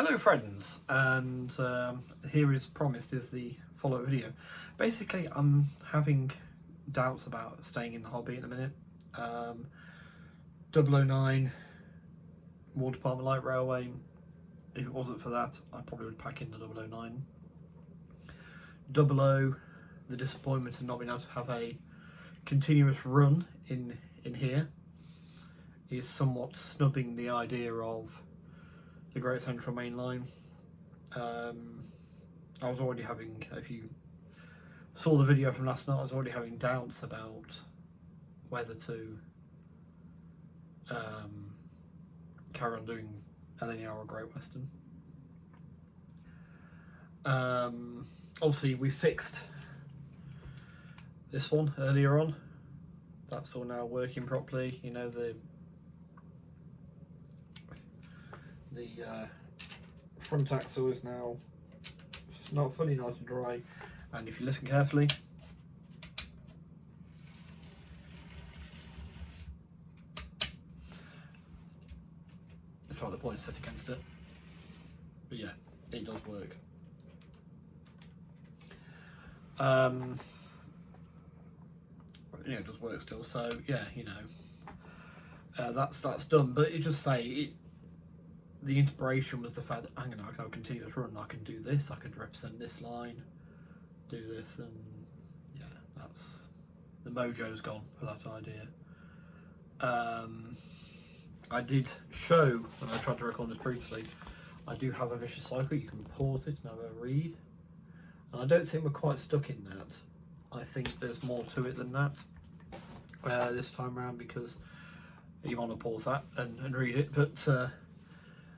Hello friends, and here is promised is the follow-up video. Basically, I'm having doubts about staying in the hobby in a minute. 009 War Department Light Railway, if it wasn't for that, I probably would pack in the 009. 00, the disappointment of not being able to have a continuous run in here is somewhat snubbing the idea of the Great Central Main Line. I was already having, if you saw the video from last night, I was already having doubts about whether to carry on doing LNER or Great Western. Obviously we fixed this one earlier on. That's all now working properly. You know, the front axle is now not fully nice and dry, and if you listen carefully, it's like the point set against it, but yeah, it does work. Yeah, it does work still, so yeah, you know, that's done. But it just say the inspiration was the fact that I can have a continuous run, I can do this, I could represent this line, do this, and yeah, that's the mojo's gone for that idea. I did show, when I tried to record this previously, I do have a vicious cycle. You can pause it and have a read, and I don't think we're quite stuck in that. I think there's more to it than that this time around, because you want to pause that and read it, but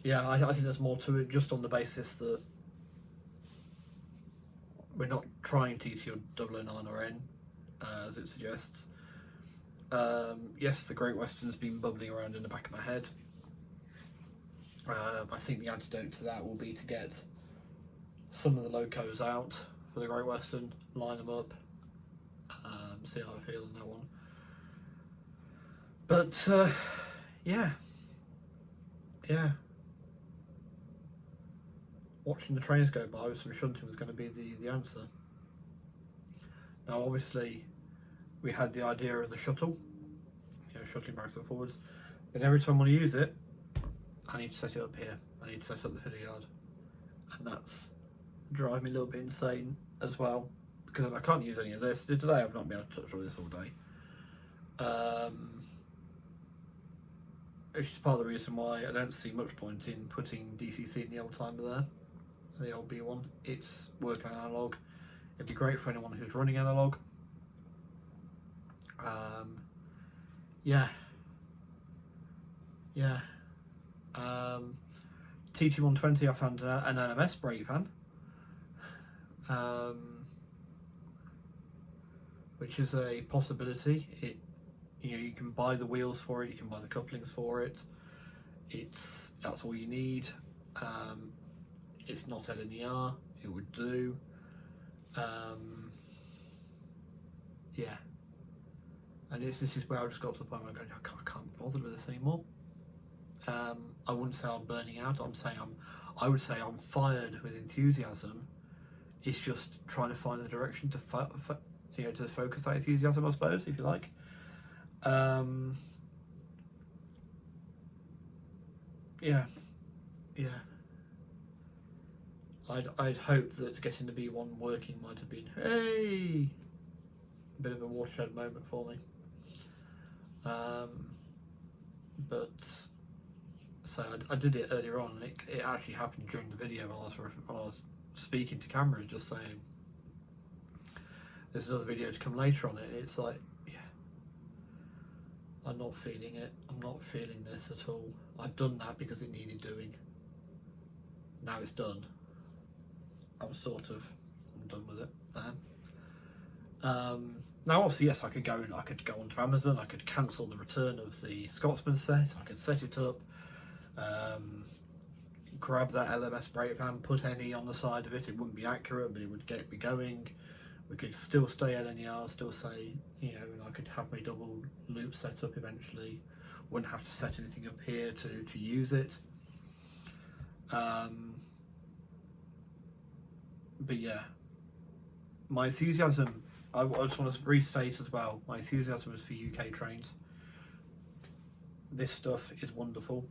yeah, I think there's more to it, just on the basis that we're not trying TT or 009 or N, as it suggests. Yes, the Great Western's been bubbling around in the back of my head. I think the antidote to that will be to get some of the locos out for the Great Western, line them up, see how I feel on that one. But yeah. Watching the trains go by with some shunting was going to be the answer. Now obviously we had the idea of the shuttle, you know, shuttling backwards and forwards, but every time I want to use it, I need to set it up here, I need to set up the fiddle yard, and that's driving me a little bit insane as well, because I can't use any of this. Today I've not been able to touch all this all day. Which is part of the reason why I don't see much point in putting DCC in the old timer there, the old B1. It's working on analog. It'd be great for anyone who's running analog. TT120, I found an LMS brake van, which is a possibility. You know, you can buy the wheels for it, you can buy the couplings for it. That's all you need. It's not LNER, it would do. Yeah, and this is where I just got to the point where I'm going, I can't bother with this anymore. I wouldn't say I'm burning out. I would say I'm fired with enthusiasm. It's just trying to find the direction to to focus that enthusiasm, I suppose, if you like. Yeah. I'd hoped that getting the B1 working might have been, hey, a bit of a watershed moment for me. But so I did it earlier on, and it actually happened during the video when I was speaking to camera, just saying there's another video to come later on it, and it's like, yeah, I'm not feeling it. I'm not feeling this at all. I've done that because it needed doing. Now it's done. I'm done with it then. Now obviously, yes, I could go onto Amazon, I could cancel the return of the Scotsman set, I could set it up, grab that LMS brake van, put any on the side of it. It wouldn't be accurate, but it would get me going. We could still stay at LNER, still say, you know, and I could have my double loop set up eventually. Wouldn't have to set anything up here to use it. But yeah, my enthusiasm, I just want to restate as well, my enthusiasm is for UK trains. This stuff is wonderful.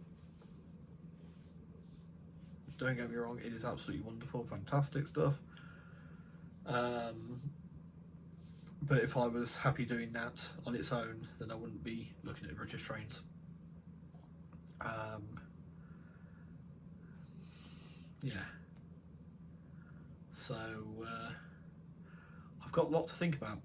Don't get me wrong, it is absolutely wonderful, fantastic stuff. But if I was happy doing that on its own, then I wouldn't be looking at British trains. Yeah. So I've got a lot to think about.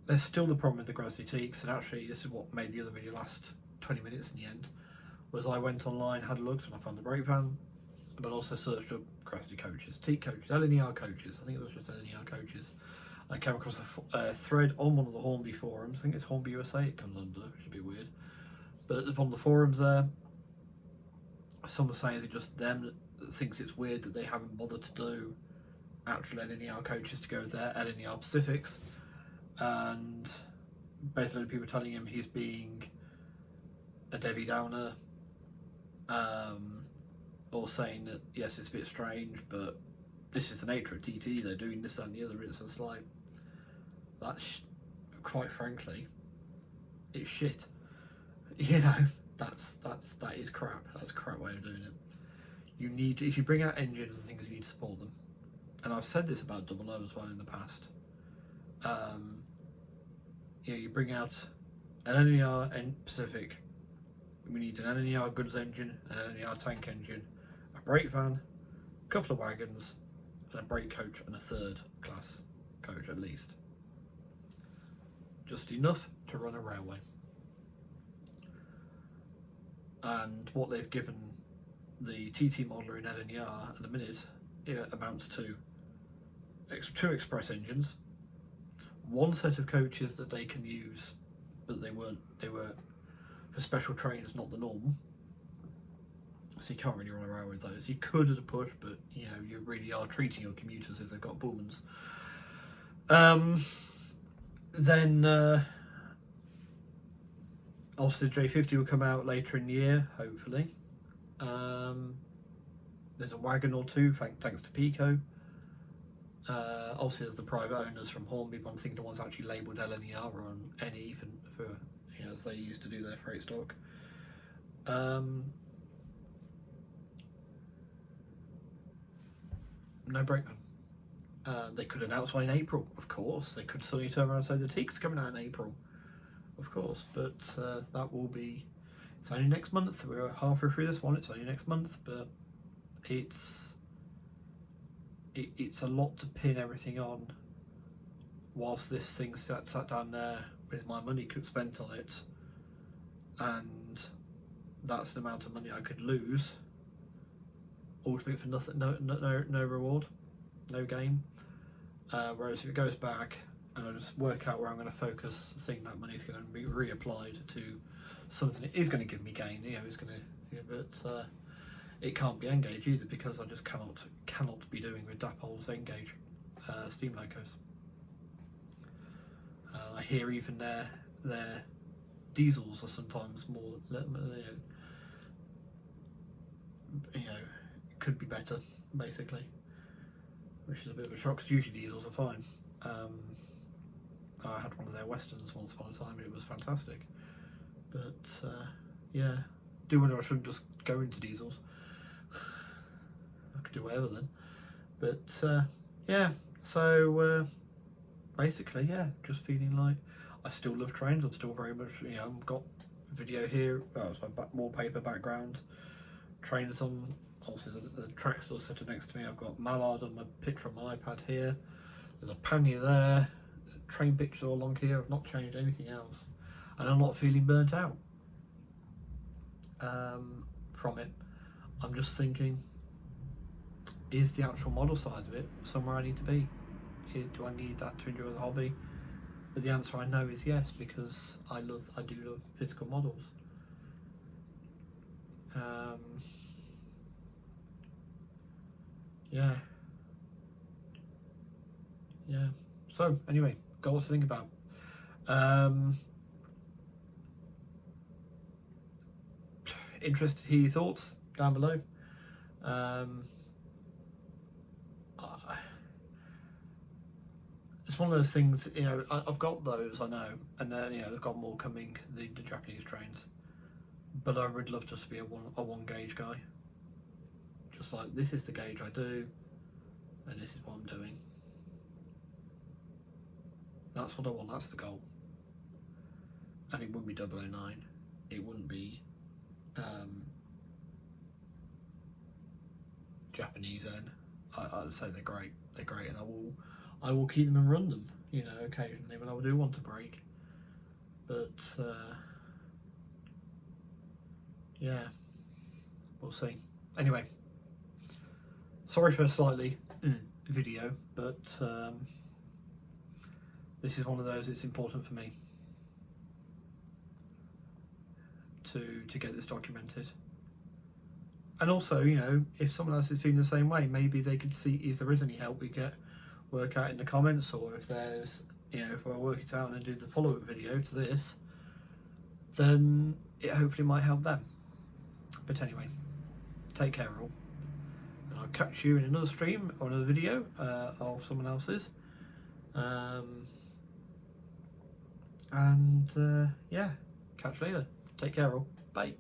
There's still the problem with the Grosvenor Teaks, and actually this is what made the other video last 20 minutes in the end, was I went online, had a look, and I found the brake van, but also searched up Grosvenor coaches, Teak coaches, LNER coaches, I think it was just LNER coaches. I came across a thread on one of the Hornby forums, I think it's Hornby USA it comes under, which is a bit weird, but on the forums there, someone saying it's just them that thinks it's weird that they haven't bothered to do actual LNER coaches to go with their LNER Pacifics, and basically people telling him he's being a Debbie Downer, or saying that yes, it's a bit strange, but this is the nature of TT, they're doing this, that and the other. It's just like, that's, quite frankly, it's shit. You know, that is crap. That's a crap way of doing it. You need to, if you bring out engines and things, you need to support them. And I've said this about Double O as well in the past. You know, you bring out an LNER Pacific, we need an LNER goods engine, an LNER tank engine, a brake van, a couple of wagons, and a brake coach and a third class coach at least. Just enough to run a railway. And what they've given the TT modeler in LNER at the minute, it amounts to 2 express engines, 1 set of coaches that they can use, but they were for special trains, not the norm. So you can't really run a railway with those. You could at a push, but you know, you really are treating your commuters if they've got Pullmans. Then obviously the J50 will come out later in the year, hopefully. There's a wagon or two, thanks to Pico. Obviously there's the private owners from Hornby, but I'm thinking the ones actually labelled LNER or on NE for you know, as they used to do their freight stock. No brakeman. They could announce one in April, of course. They could suddenly turn around and say the Teak's coming out in April, of course. But that will be, it's only next month. We're halfway through this one. It's only next month, but it's a lot to pin everything on. Whilst this thing sat down there with my money spent on it, and that's the amount of money I could lose, ultimately for nothing, no reward, no gain. Whereas if it goes back and I just work out where I'm going to focus, seeing that money is going to be reapplied to something that is going to give me gain, you know, is going to, you know, but it can't be N-gauge either, because I just cannot be doing with Dapol's N-gauge steam locos. I hear even their diesels are sometimes more, you know, could be better, basically, which is a bit of a shock, because usually diesels are fine. I had one of their Westerns once upon a time and it was fantastic, but yeah, do wonder I shouldn't just go into diesels. I could do whatever then, but yeah, so basically, yeah, just feeling like I still love trains. I'm still very much, you know, I've got a video here, it's my wallpaper background, trains on, obviously the track still sitting next to me. I've got Mallard on my picture on my iPad here, there's a pannier there, train pictures all along here. I've not changed anything else, and I'm not feeling burnt out from it. I'm just thinking, is the actual model side of it somewhere I need to be? Do I need that to enjoy the hobby? But the answer I know is yes, because I do love physical models. Yeah. So anyway, got what to think about. interested to hear your thoughts down below. It's one of those things, you know, I've got those, I know, and you know, they've got more coming, the Japanese trains, but I would love just to be a one gauge guy. Just like, this is the gauge I do, and this is what I'm doing. That's what I want, that's the goal. And it wouldn't be 009, it wouldn't be Japanese then. I'd say they're great, and I will keep them and run them, you know, occasionally when I do want to break. But yeah, we'll see. Anyway, sorry for a slightly video, but this is one of those. It's important for me to get this documented. And also, you know, if someone else is feeling the same way, maybe they could see if there is any help we get work out in the comments, or if there's, you know, if I work it out and do the follow-up video to this, then it hopefully might help them. But anyway, take care all, and I'll catch you in another stream or another video of someone else's. Yeah, catch you later. Take care all. Bye.